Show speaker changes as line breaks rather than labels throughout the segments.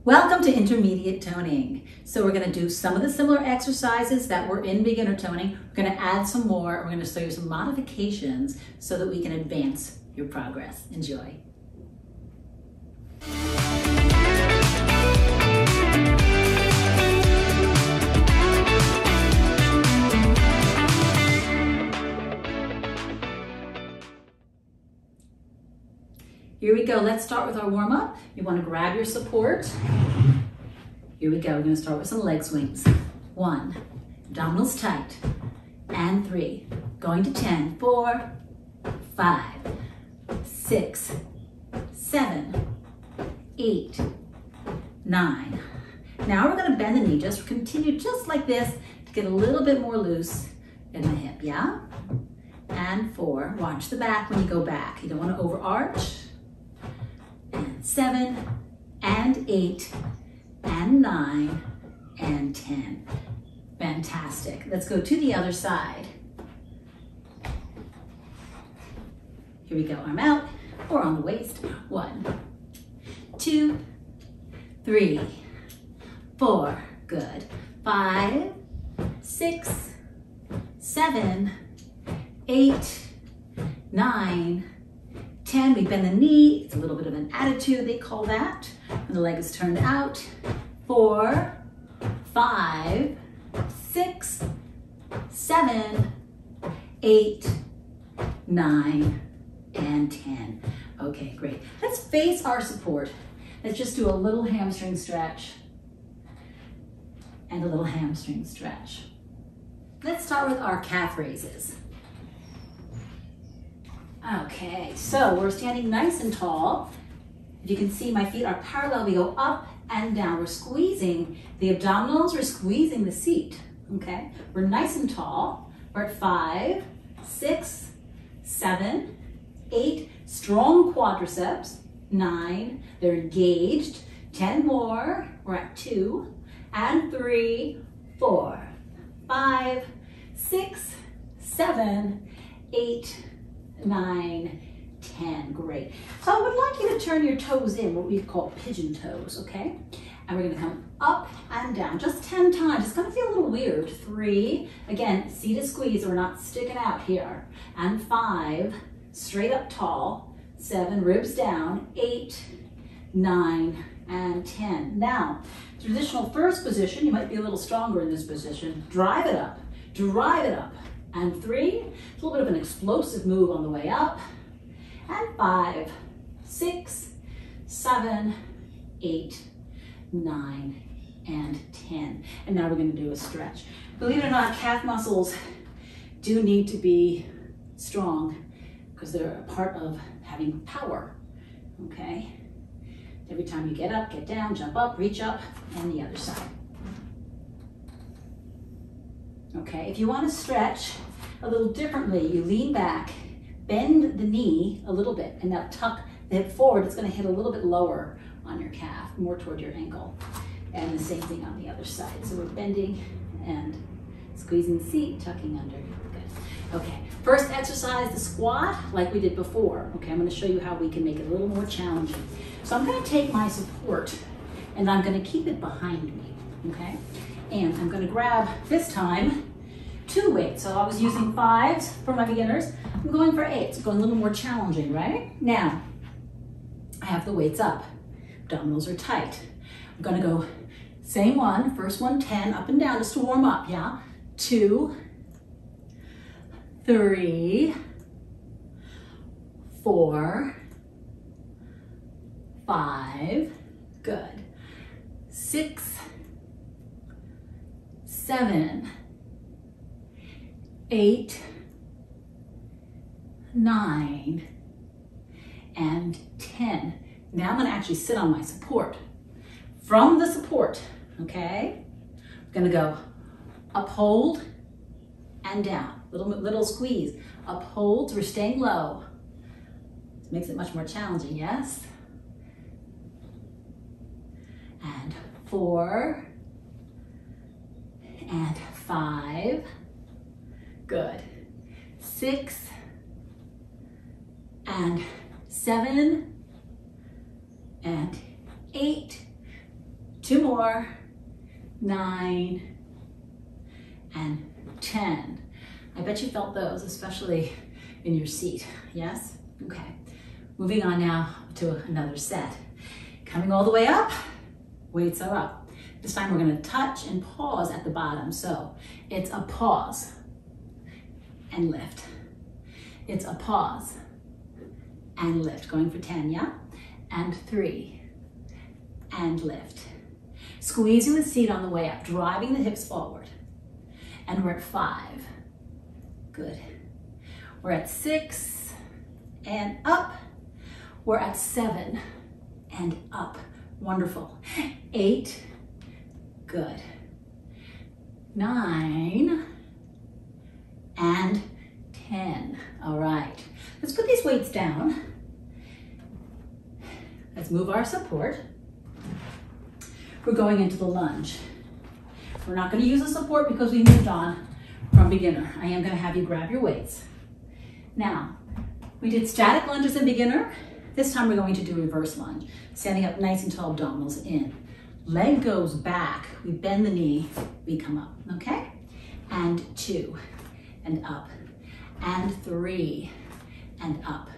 Welcome to intermediate toning. So we're going to do some of the similar exercises that were in beginner toning. We're going to add some more. We're going to show you some modifications so that we can advance your progress. Enjoy. Here we go. Let's start with our warm-up. You want to grab your support. Here we go. We're going to start with some leg swings. 1, abdominals tight, and 3. Going to 10, 4, 5, 6, 7, 8, 9. Now we're going to bend the knee. Just continue just like this to get a little bit more loose in the hip, yeah? And 4. Watch the back when you go back. You don't want to overarch. 7 and 8 and 9 and 10. Fantastic. Let's go to the other side. Here we go. Arm out or on the waist. 1, 2, 3, 4. Good. 5, 6, 7, 8, 9, 10, we bend the knee. It's a little bit of an attitude, they call that. And the leg is turned out. 4, 5, 6, 7, 8, 9, and 10. Okay, great. Let's face our support. Let's just do a little hamstring stretch and a little hamstring stretch. Let's start with our calf raises. Okay, so we're standing nice and tall. If you can see, my feet are parallel. We go up and down. We're squeezing the abdominals. We're squeezing the seat, okay? We're nice and tall. We're at 5, 6, 7, 8. Strong quadriceps. 9. They're engaged. 10 more. We're at 2 and 3, 4, 5, 6, 7, 8, 9, 10. Great. So I would like you to turn your toes in, what we call pigeon toes, okay? And we're going to come up and down just 10 times. It's going to feel a little weird. 3, again, seat is squeezed, so we're not sticking out here. And 5, straight up tall. 7, ribs down. 8, 9, and 10. Now, traditional first position, you might be a little stronger in this position. Drive it up. Drive it up. And 3, it's a little bit of an explosive move on the way up. And 5, 6, 7, 8, 9, and 10. And now we're going to do a stretch. Believe it or not, calf muscles do need to be strong because they're a part of having power, okay? Every time you get up, get down, jump up, reach up, and the other side. Okay, if you want to stretch a little differently, you lean back, bend the knee a little bit, and now tuck the hip forward. It's going to hit a little bit lower on your calf, more toward your ankle. And the same thing on the other side. So we're bending and squeezing the seat, tucking under. Good. Okay, first exercise, the squat, like we did before. Okay, I'm going to show you how we can make it a little more challenging. So I'm going to take my support, and I'm going to keep it behind me, okay? And I'm going to grab, this time, 2 weights. So I was using 5s for my beginners. I'm going for 8s, going a little more challenging, right? Now, I have the weights up. Abdominals are tight. I'm going to go, same one, first one, 10, up and down, just to warm up, yeah? 2, 3, 4, 5, good. 6, 7, 8, 9, and 10. Now I'm going to actually sit on my support. From the support, okay, I'm going to go uphold and down. Little squeeze. Uphold, we're staying low. This makes it much more challenging, yes? And 4, and 5, good. 6, and 7, and 8, 2 more, 9, and 10. I bet you felt those, especially in your seat, yes? Okay, moving on now to another set. Coming all the way up, weights are up. This time we're gonna touch and pause at the bottom. So it's a pause and lift. It's a pause and lift, going for 10, yeah? And 3, and lift. Squeezing the seat on the way up, driving the hips forward. And we're at 5, good. We're at 6, and up. We're at 7, and up, wonderful. 8, good. 9, and 10, all right. Let's put these weights down. Let's move our support. We're going into the lunge. We're not going to use the support because we moved on from beginner. I am going to have you grab your weights. Now, we did static lunges in beginner. This time we're going to do reverse lunge. Standing up nice and tall, abdominals in. Leg goes back. We bend the knee, we come up, okay? And 2, and up. And 3, and up.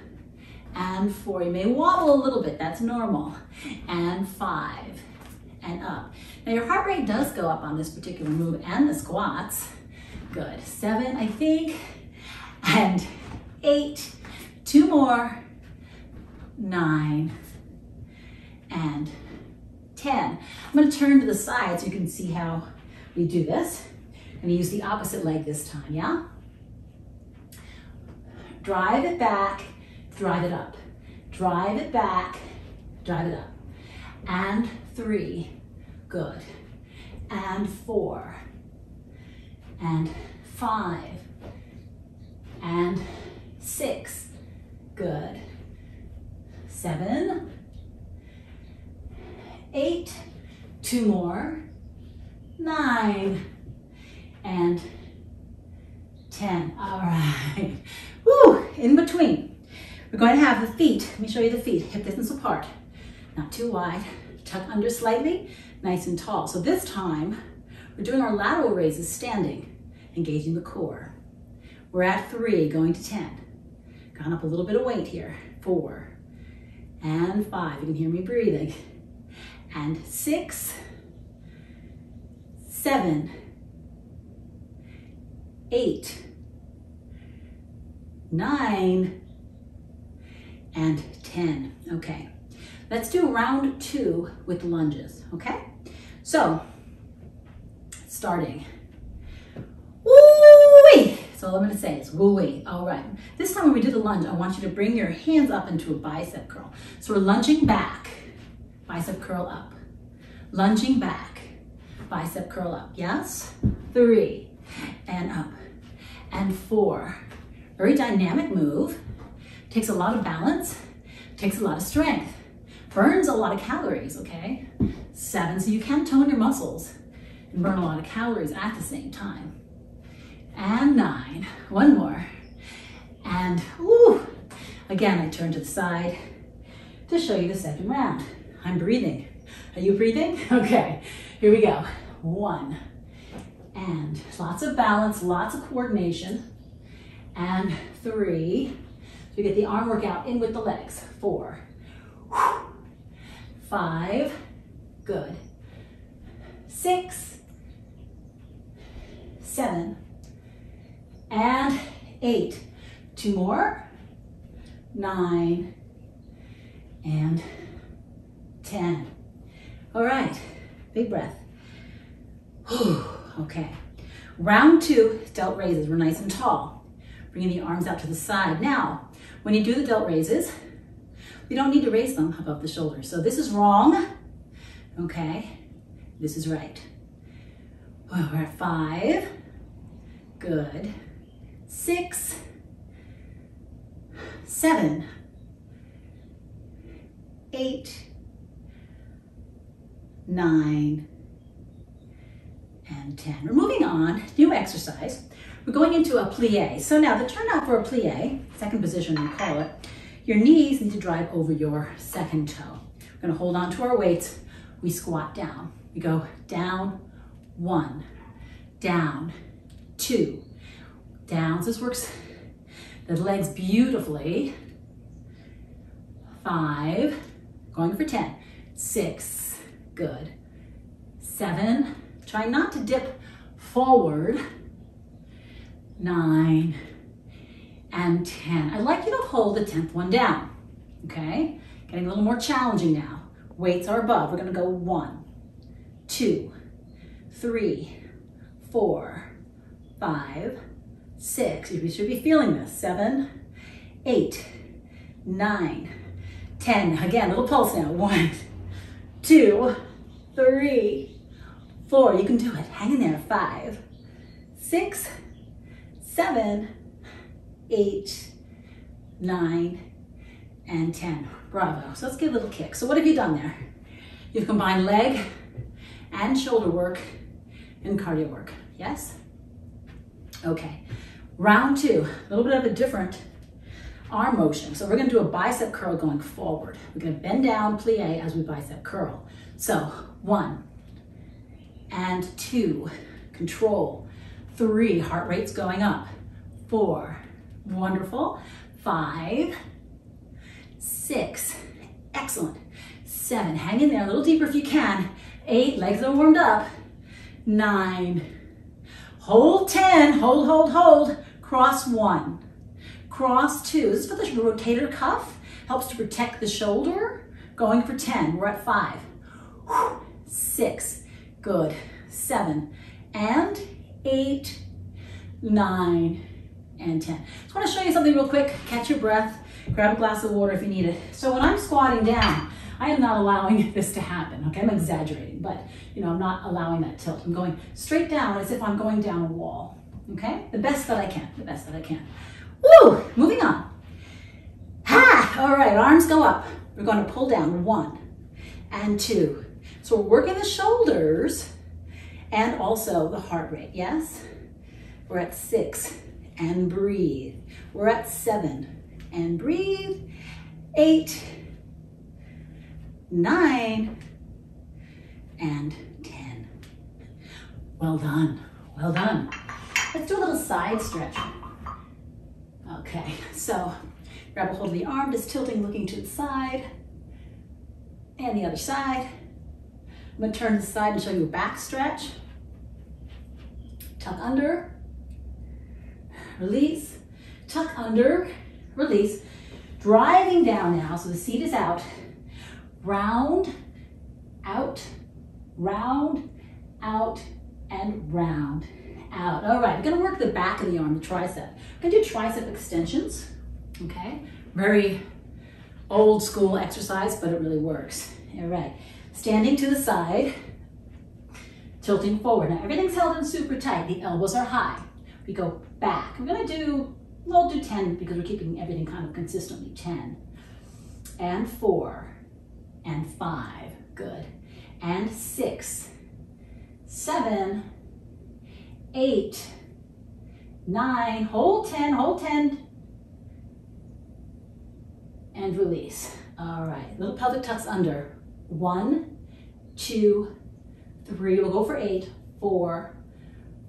And 4, you may wobble a little bit, that's normal. And 5, and up. Now your heart rate does go up on this particular move and the squats. Good, 7, I think. And 8, 2 more. 9, and 10. I'm gonna turn to the side so you can see how we do this. I'm gonna use the opposite leg this time, yeah? Drive it back, drive it up. Drive it back, drive it up. And 3, good. And 4, and 5, and 6, good. 7, 8, 2 more, 9, and 10. All right. Woo, in between. We're going to have the feet, let me show you the feet, hip distance apart, not too wide, tuck under slightly, nice and tall. So this time, we're doing our lateral raises standing, engaging the core. We're at 3, going to 10. Gone up a little bit of weight here. 4, and 5, you can hear me breathing. And 6, 7, 8, 9, and 10. Okay, let's do round 2 with the lunges, okay? So, starting. Woo-wee! So all I'm gonna say is woo-wee. All right, this time when we do the lunge, I want you to bring your hands up into a bicep curl. So we're lunging back, bicep curl up. Lunging back, bicep curl up, yes? 3, and up, and 4. Very dynamic move. Takes a lot of balance, takes a lot of strength. Burns a lot of calories, okay? 7, so you can tone your muscles and burn a lot of calories at the same time. And 9, 1 more. And woo, again, I turn to the side to show you the second round. I'm breathing. Are you breathing? Okay, here we go. 1, and lots of balance, lots of coordination. And 3, so you get the arm workout in with the legs. 4, 5, good. 6, 7, and 8. 2 more. 9, and 10. All right, big breath. Okay, round 2, delt raises. We're nice and tall. Bringing the arms out to the side. Now, when you do the delt raises, you don't need to raise them above the shoulders. So this is wrong, okay? This is right. Well, we're at 5, good. 6, 7, 8, 9, and 10. We're moving on, new exercise. We're going into a plie. So now the turnout for a plie, second position we call it, your knees need to drive over your second toe. We're gonna hold on to our weights, we squat down. We go down, 1, down, 2, down. So this works the legs beautifully. 5, going for 10, 6, good. 7, try not to dip forward. 9, and 10. I'd like you to hold the 10th one down, okay? Getting a little more challenging now. Weights are above. We're gonna go 1, 2, 3, 4, 5, 6. You should be feeling this. 7, 8, 9, 10. Again, little pulse now. 1, 2, 3, 4. You can do it. Hang in there. 5, 6, 7, 8, 9, and 10. Bravo. So let's give a little kick. So what have you done there? You've combined leg and shoulder work and cardio work. Yes? Okay. Round 2, a little bit of a different arm motion. So we're going to do a bicep curl going forward. We're going to bend down, plie as we bicep curl. So 1 and 2, control. 3, heart rate's going up. 4, wonderful. 5, 6, excellent. 7, hang in there a little deeper if you can. 8, legs are warmed up. 9, hold 10, hold. Cross 1, cross 2. This is for the rotator cuff. Helps to protect the shoulder. Going for 10, we're at 5. 6, good. 7, and 8, 9, and 10. Just want to show you something real quick. Catch your breath. Grab a glass of water if you need it. So when I'm squatting down, I am not allowing this to happen, okay? I'm exaggerating, but I'm not allowing that tilt. I'm going straight down as if I'm going down a wall, okay? The best that I can, Woo! Moving on. Ha! All right, arms go up. We're going to pull down 1 and 2. So we're working the shoulders and also the heart rate, yes? We're at 6 and breathe. We're at 7 and breathe. 8, 9, and 10. Well done, well done. Let's do a little side stretch. Okay, so grab a hold of the arm, just tilting, looking to the side, and the other side. I'm gonna turn to the side and show you a back stretch. Tuck under, release, tuck under, release. Driving down now, so the seat is out. Round, out, and round, out. All right, we're gonna work the back of the arm, the tricep. We're gonna do tricep extensions, okay? Very old school exercise, but it really works. All right, standing to the side, tilting forward. Now everything's held in super tight. The elbows are high. We go back. We'll do 10 because we're keeping everything kind of consistently. 10 and 4 and 5, good. And 6, 7, 8, 9, hold 10, and release. All right, little pelvic tucks under. 1, 2, 3, we'll go for 8, 4,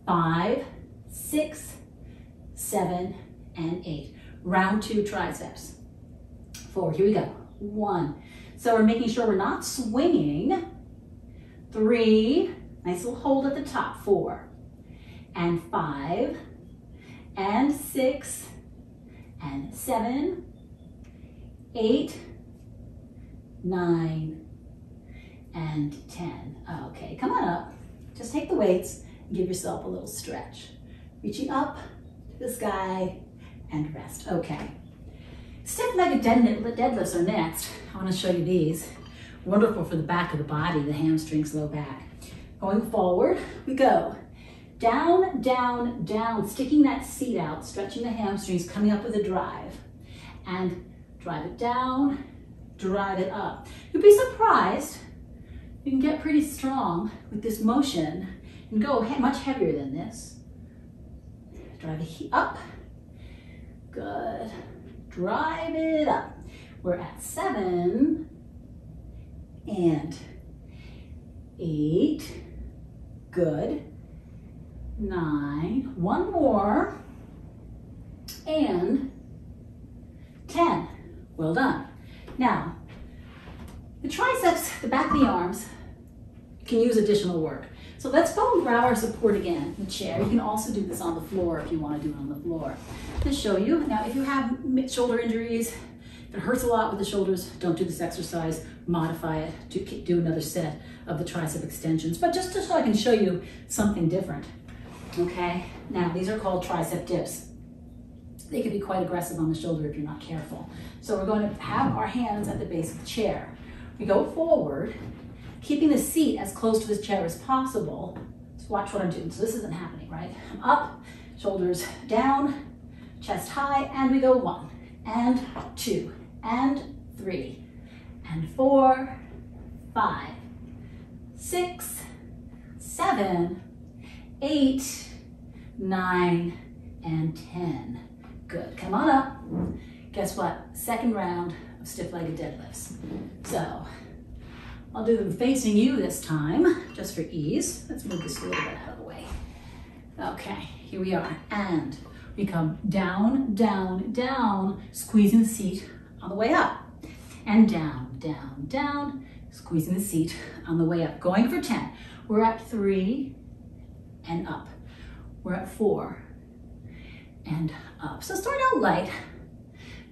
5, 6, 7, and 8. Round 2 triceps. 4, here we go. 1. So we're making sure we're not swinging. 3, nice little hold at the top. 4, and 5, and 6, and 7, 8, 9, and 10. Okay, come on up. Just take the weights and give yourself a little stretch. Reaching up to the sky and rest. Okay. Stiff-legged deadlifts are next. I want to show you these. Wonderful for the back of the body, the hamstrings, low back. Going forward, we go. Down, down, down, sticking that seat out, stretching the hamstrings, coming up with a drive. And drive it down, drive it up. You'll be surprised. You can get pretty strong with this motion and go much heavier than this. Drive it up. Good. Drive it up. We're at 7 and 8, good, 9, one more, and 10. Well done. Now, the triceps, the back of the arms, can use additional work. So let's go and grab our support again in the chair. You can also do this on the floor if you want to do it on the floor. To show you, now if you have shoulder injuries, if it hurts a lot with the shoulders, don't do this exercise, modify it, do another set of the tricep extensions, but just so I can show you something different, okay? Now, these are called tricep dips. They can be quite aggressive on the shoulder if you're not careful. So we're going to have our hands at the base of the chair. We go forward, keeping the seat as close to this chair as possible. Just watch what I'm doing. So this isn't happening, right? I'm up, shoulders down, chest high, and we go 1, and 2, and 3, and 4, 5, 6, 7, 8, 9, and 10. Good, come on up. Guess what? Second round of stiff-legged deadlifts. So, I'll do them facing you this time, just for ease. Let's move this a little bit out of the way. Okay, here we are. And we come down, down, down, squeezing the seat on the way up. And down, down, down, squeezing the seat on the way up. Going for 10. We're at 3 and up. We're at 4 and up. So start out light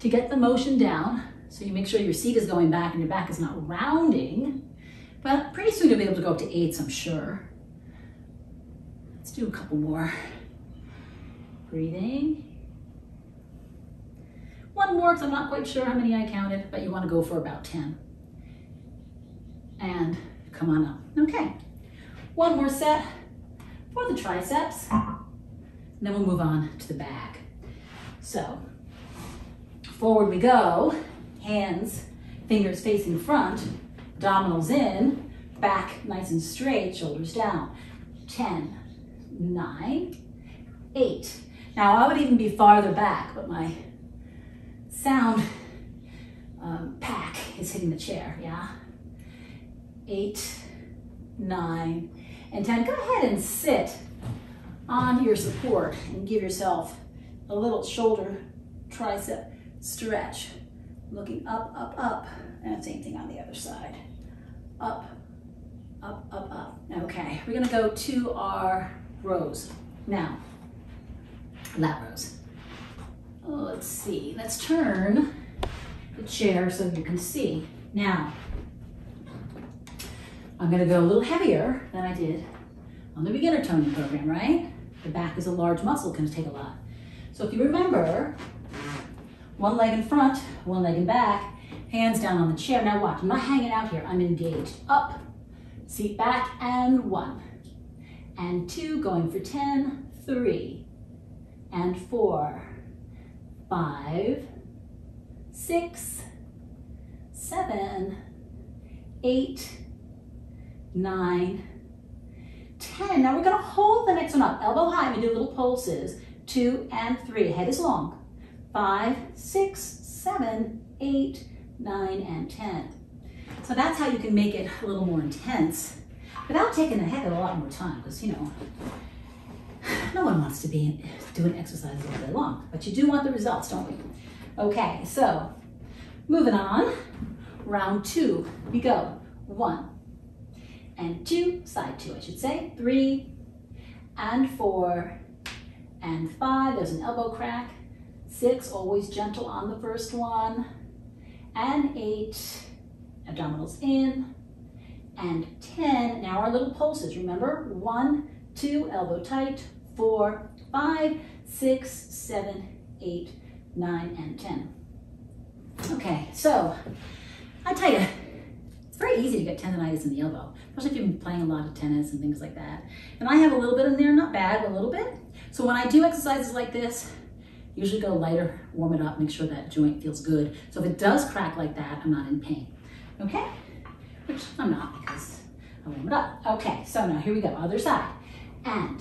to get the motion down. So you make sure your seat is going back and your back is not rounding. But pretty soon you'll be able to go up to 8s, I'm sure. Let's do a couple more. Breathing. One more, because I'm not quite sure how many I counted, but you want to go for about 10. And come on up. Okay. One more set for the triceps. And then we'll move on to the back. So, forward we go. Hands, fingers facing front, abdominals in, back nice and straight, shoulders down. 10, 9, 8. Now I would even be farther back, but my sound pack is hitting the chair, yeah? 8, 9, and 10. Go ahead and sit on your support and give yourself a little shoulder tricep stretch. Looking up, up, up, and same thing on the other side. Up, up, up, up. Okay, we're gonna go to our rows. Now, lat rows. Oh, let's see, let's turn the chair so you can see. Now, I'm gonna go a little heavier than I did on the beginner toning program, right? The back is a large muscle, can take a lot. So if you remember, one leg in front, one leg in back, hands down on the chair. Now watch, I'm not hanging out here, I'm engaged. Up, seat back, and 1, and 2, going for 10, 3, and 4, 5, 6, 7, 8, 9, 10. Now we're gonna hold the next one up, elbow high, we do little pulses, 2 and 3, head is long, 5, 6, 7, 8, 9, and 10. So that's how you can make it a little more intense without taking a heck of a lot more time, because, you know, no one wants to be doing exercises all day long, but you do want the results, don't we? Okay, so moving on, round 2, we go 1 and 2, side 2 I should say, 3 and 4 and 5, there's an elbow crack, 6, always gentle on the first one, and 8, abdominals in, and 10, now our little pulses, remember, 1, 2, elbow tight, 4, 5, 6, 7, 8, 9, and 10. Okay, so, I tell you, it's very easy to get tendonitis in the elbow, especially if you've been playing a lot of tennis and things like that. And I have a little bit in there, not bad, but a little bit. So when I do exercises like this, usually go lighter, warm it up, make sure that joint feels good. So if it does crack like that, I'm not in pain, okay? Which I'm not because I warm it up. Okay, so now here we go, other side. And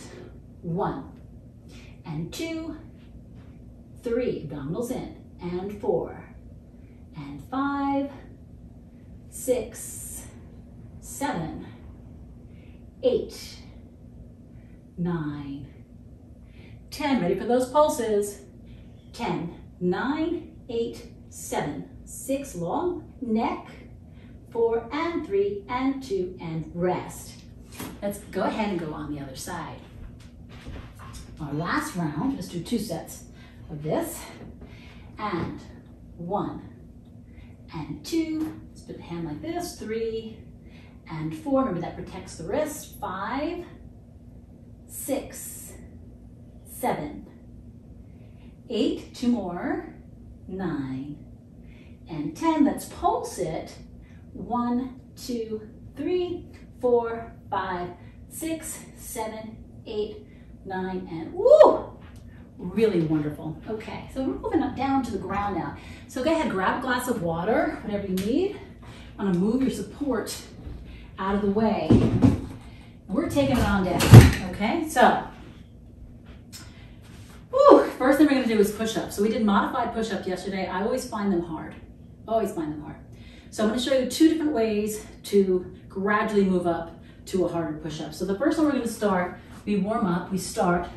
1, and 2, 3, abdominals in, and 4, and 5, 6, 7, 8, 9, 10. Ready for those pulses. 10, 9, 8, 7, 6, long neck, 4 and 3 and 2 and rest. Let's go ahead and go on the other side. Our last round, let's do 2 sets of this. And 1 and 2, let's put the hand like this, 3 and 4, remember that protects the wrist, 5, 6, 7, 8, 2 more, 9, and 10. Let's pulse it. 1, 2, 3, 4, 5, 6, 7, 8, 9, and woo! Really wonderful. Okay, so we're moving up down to the ground now. So go ahead, grab a glass of water, whatever you need. I'm gonna move your support out of the way. And we're taking it on down, okay? So, first thing we're gonna do is push-ups. So we did modified push-ups yesterday. I always find them hard, always find them hard. So I'm gonna show you 2 different ways to gradually move up to a harder push-up. So the first one we're gonna start, we warm up, we start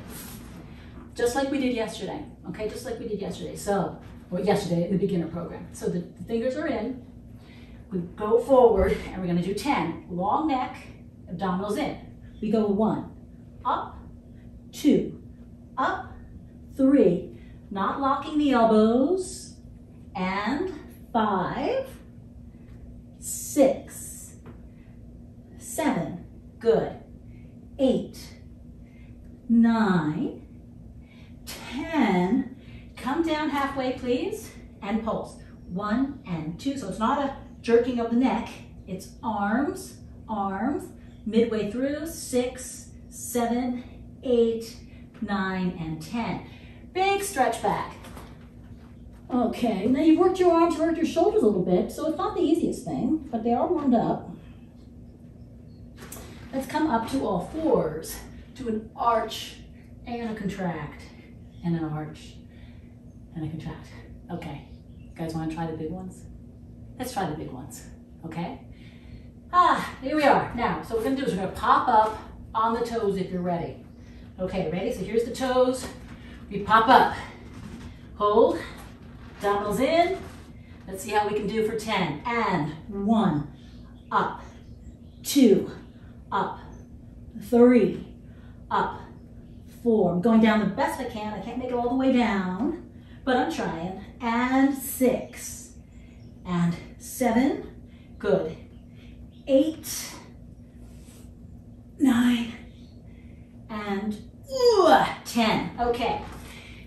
just like we did yesterday, okay? Just like we did yesterday. So, or yesterday, the beginner program. So the fingers are in, we go forward, and we're gonna do 10. Long neck, abdominals in. We go 1, up, 2, up, 3, not locking the elbows, and 5, 6, 7, good, 8, 9, 10, come down halfway please, and pulse. 1 and 2, so it's not a jerking of the neck, it's arms, arms, midway through, 6, 7, 8, 9, and 10. Big stretch back. Okay, now you've worked your arms, worked your shoulders a little bit, so it's not the easiest thing, but they are warmed up. Let's come up to all fours, to an arch and a contract, and an arch and a contract. Okay, you guys wanna try the big ones? Let's try the big ones, okay? Here we are. Now, so what we're gonna do is we're gonna pop up on the toes if you're ready. Okay, ready? So here's the toes. We pop up, hold, abdominals in. Let's see how we can do for 10. And 1, up, 2, up, 3, up, 4. I'm going down the best I can. I can't make it all the way down, but I'm trying. And 6, and 7, good. 8, 9, and 10. Okay.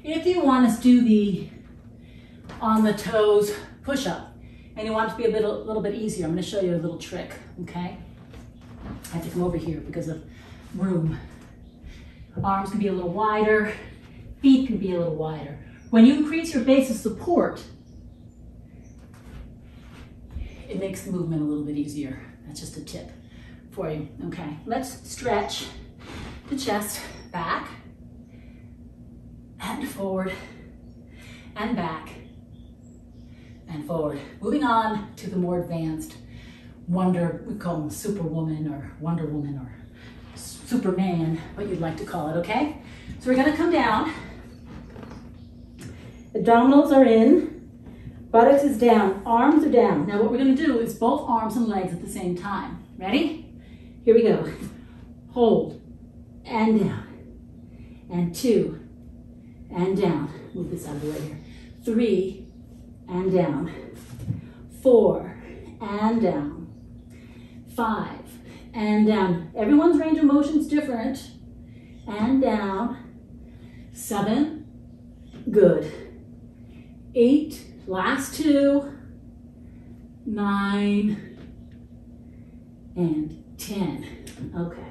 If you want us to do the on the toes push-up, and you want it to be a little bit easier, I'm going to show you a little trick, okay? I have to come over here because of room. Arms can be a little wider, feet can be a little wider. When you increase your base of support, it makes the movement a little bit easier. That's just a tip for you, okay? Let's stretch the chest back and forward and back and forward. Moving on to the more advanced we call them Superwoman or Wonder Woman or Superman, what you'd like to call it, okay? So we're gonna come down. Abdominals are in, buttocks is down, arms are down. Now what we're gonna do is both arms and legs at the same time. Ready? Here we go. Hold, and down, and 2, and down. Move this out of the way here. 3, and down. 4, and down. 5, and down. Everyone's range of motion is different. And down. 7, good. 8, last 2, 9, and 10. Okay.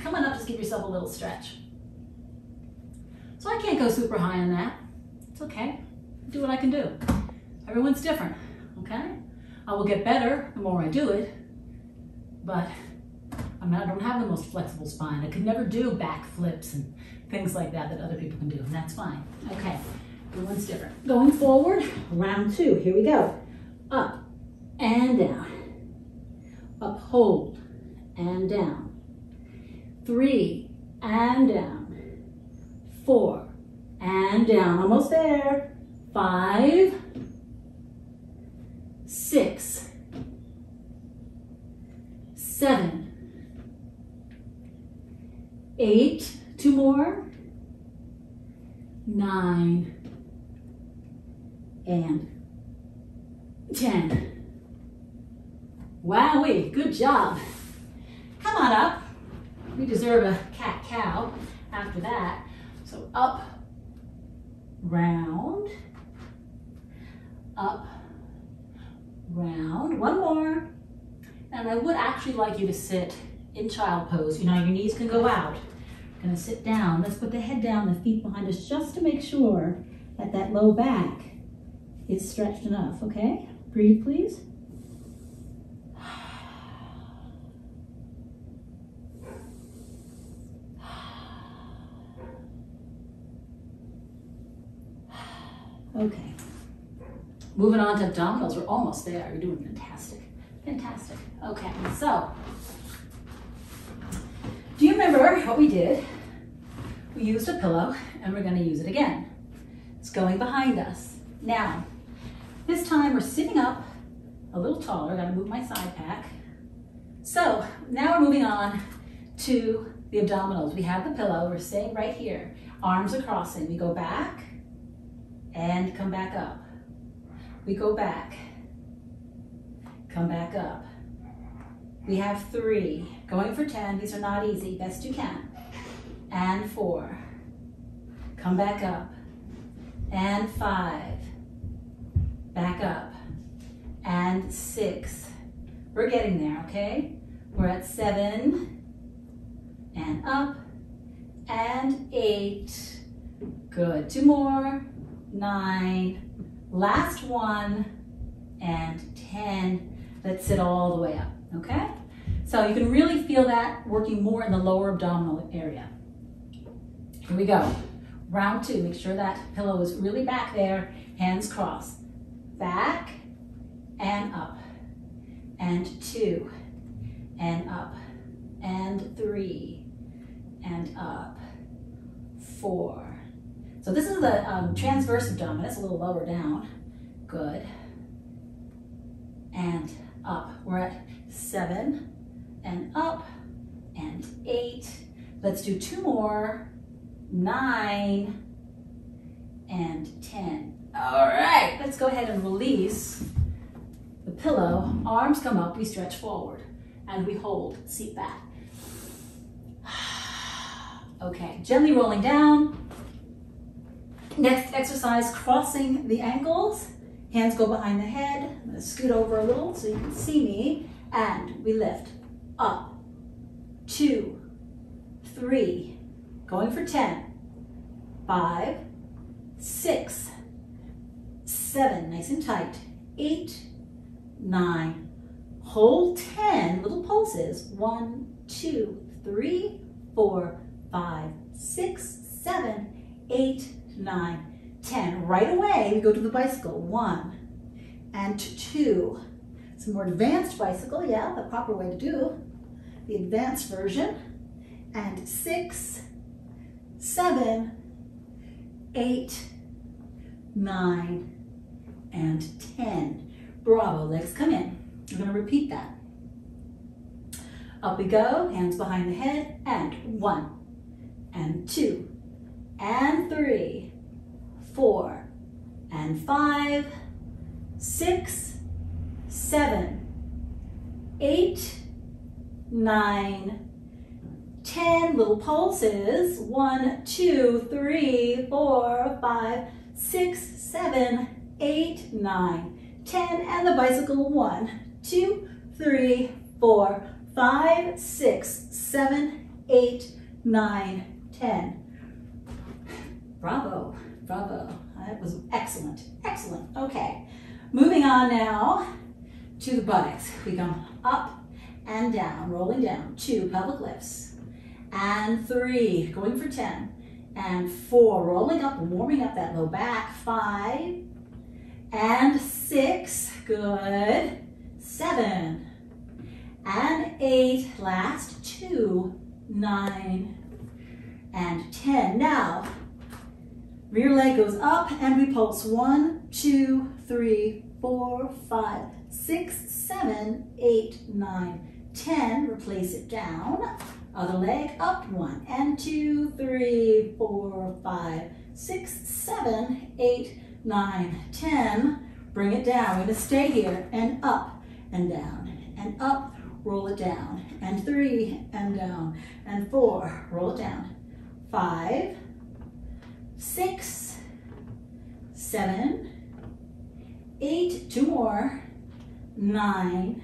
Come on up, just give yourself a little stretch. So I can't go super high on that. It's okay. Do what I can do. Everyone's different, okay? I will get better the more I do it, but I don't have the most flexible spine. I could never do back flips and things like that other people can do, and that's fine. Okay, everyone's different. Going forward, round 2, here we go. Up and down. up, hold, and down. 3, and down. 4, and down, almost there. 5, 6, 7, 8, 2 more, 9, and 10. Wowee, good job. Come on up. We deserve a cat-cow after that. So up, round, up, round. One more. And I would actually like you to sit in child pose. You know, your knees can go out. Gonna sit down. Let's put the head down, the feet behind us, just to make sure that that low back is stretched enough, okay? Breathe, please. Okay. Moving on to abdominals. We're almost there. You're doing fantastic. Fantastic. Okay, so do you remember what we did? We used a pillow and we're going to use it again. It's going behind us. Now, this time we're sitting up a little taller. Got to move my side pack. So now we're moving on to the abdominals. We have the pillow. We're staying right here. Arms are crossing. We go back and come back up. We go back, come back up. We have 3, going for 10. These are not easy, best you can. And 4, come back up. And 5, back up. And 6, we're getting there, okay? We're at 7, and up, and 8. Good, 2 more. 9, last one, and 10. Let's sit all the way up, okay? So you can really feel that working more in the lower abdominal area. Here we go. Round 2, make sure that pillow is really back there, hands crossed. Back, and up, and 2, and up, and 3, and up, 4. So this is the transverse abdomen. It's a little lower down. Good. And up. We're at 7, and up, and 8. Let's do 2 more. 9, and 10. All right, let's go ahead and release the pillow. Arms come up, we stretch forward, and we hold, seat back. Okay, gently rolling down. Next exercise, crossing the ankles. Hands go behind the head. I'm gonna scoot over a little so you can see me. And we lift. Up, 2, 3, going for 10, 5, 6, 7, nice and tight, 8, 9, hold 10, little pulses, 1, 2, 3, 4, 5, 6, 7, 8, 9, 10. Right away, we go to the bicycle. 1 and 2. It's a more advanced bicycle, yeah, the proper way to do the advanced version. And 6, 7, 8, 9, and 10. Bravo, legs come in. We're gonna repeat that. Up we go, hands behind the head, and 1, and 2, and 3, 4, and 5, 6, 7, 8, 9, 10. Little pulses. 1, 2, 3, 4, 5, 6, 7, 8, 9, 10. And the bicycle. 1, 2, 3, 4, 5, 6, 7, 8, 9, 10. Bravo, bravo. That was excellent, excellent. Okay, moving on now to the buttocks. We go up and down, rolling down. 2, pelvic lifts. And 3, going for 10. And 4, rolling up and warming up that low back. 5, and 6, good. 7, and 8. Last 2, 9, and 10. Now, rear leg goes up and we pulse 1, 2, 3, 4, 5, 6, 7, 8, 9, 10. Replace it down. Other leg up. 1 and 2, 3, 4, 5, 6, 7, 8, 9, 10. Bring it down. We're going to stay here and up and down and up. Roll it down. And 3 and down. And 4. Roll it down. 5, 6, 7, 8. 2 more. 9.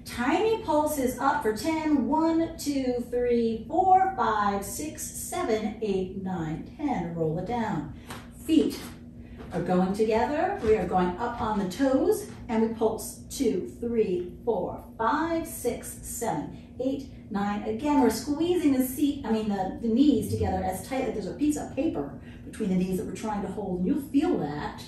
Tiny pulses up for 10. 1, 2, 3, 4, 5, 6, 7, 8, 9, 10. Roll it down. Feet are going together. We are going up on the toes and we pulse 2, 3, 4, 5, 6, 7, 8, 9. Again, we're squeezing the knees together as tight that there's a piece of paper between the knees that we're trying to hold. And you'll feel that.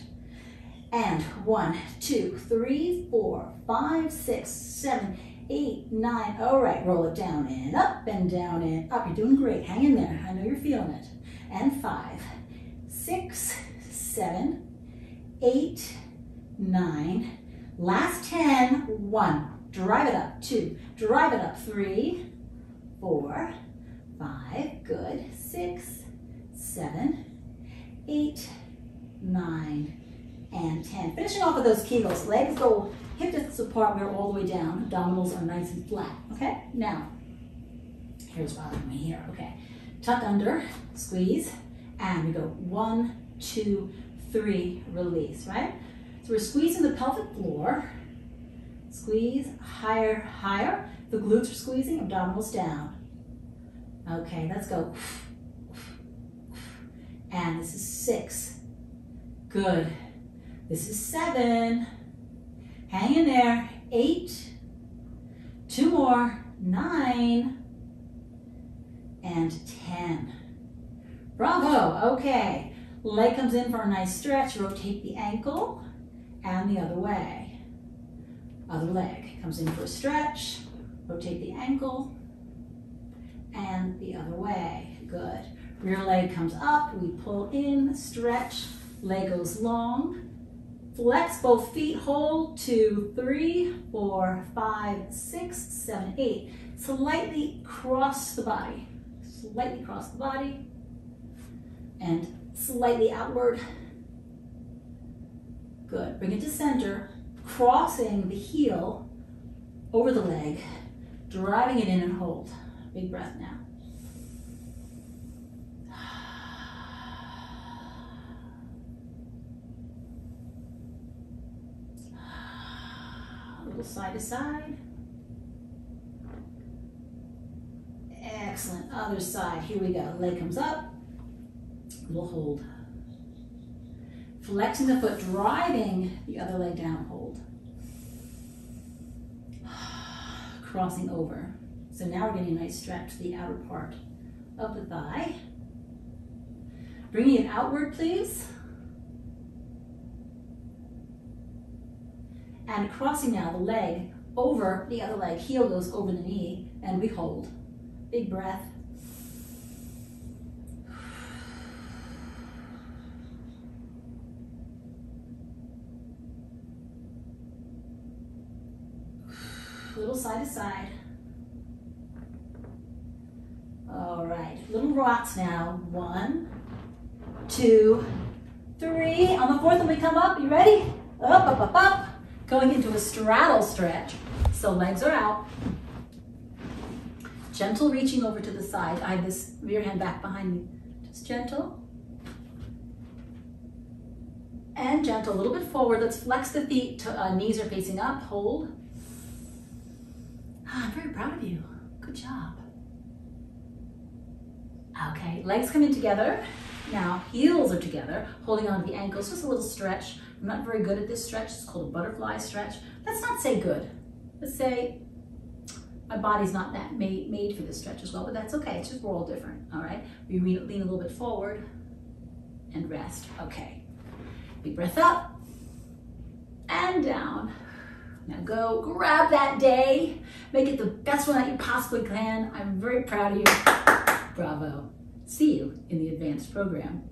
And 1, 2, 3, 4, 5, 6, 7, 8, 9. All right, roll it down and up and down and up. You're doing great. Hang in there. I know you're feeling it. And 5, 6, 7, 8, 9. Last 10. 1. Drive it up. 2. Drive it up. 3, 4, 5. Good. 6, 7, 8, 9. And 10. Finishing off with those Kegels. Legs go hip distance apart. We're all the way down. Abdominals are nice and flat. Okay? Now, here's bothering me here. Okay. Tuck under, squeeze, and we go 1, 2, 3, release, right? So we're squeezing the pelvic floor. Squeeze, higher, higher. The glutes are squeezing, abdominals down. Okay, let's go. And this is 6. Good. This is 7. Hang in there. 8. 2 more. 9. And 10. Bravo. Okay. Leg comes in for a nice stretch. Rotate the ankle and the other way. Other leg comes in for a stretch. Rotate the ankle and the other way. Good. Rear leg comes up. We pull in, stretch. Leg goes long. Flex both feet, hold 2, 3, 4, 5, 6, 7, 8. Slightly cross the body. Slightly cross the body. And slightly outward. Good. Bring it to center. Crossing the heel over the leg. Driving it in and hold. Big breath now. Side to side. Excellent. Other side. Here we go. Leg comes up. We'll hold. Flexing the foot, driving the other leg down. Hold. Crossing over. So now we're getting a nice stretch to the outer part of the thigh. Bringing it outward, please. And crossing now the leg over the other leg. Heel goes over the knee and we hold. Big breath. Little side to side. All right, little rocks now. 1, 2, 3. On the fourth when we come up, you ready? Up, up, up, up. Going into a straddle stretch. So legs are out. Gentle reaching over to the side. I have this rear hand back behind me. Just gentle. And gentle, a little bit forward. Let's flex the feet. Knees are facing up. Hold. I'm very proud of you. Good job. Okay, legs come in together. Now, heels are together, holding on to the ankles. Just a little stretch. I'm not very good at this stretch. It's called a butterfly stretch. Let's not say good. Let's say my body's not that made for this stretch as well, but that's okay. It's just we're all different, all right? We lean a little bit forward and rest. Okay. Big breath up and down. Now go grab that day, make it the best one that you possibly can. I'm very proud of you. Bravo. See you in the advanced program.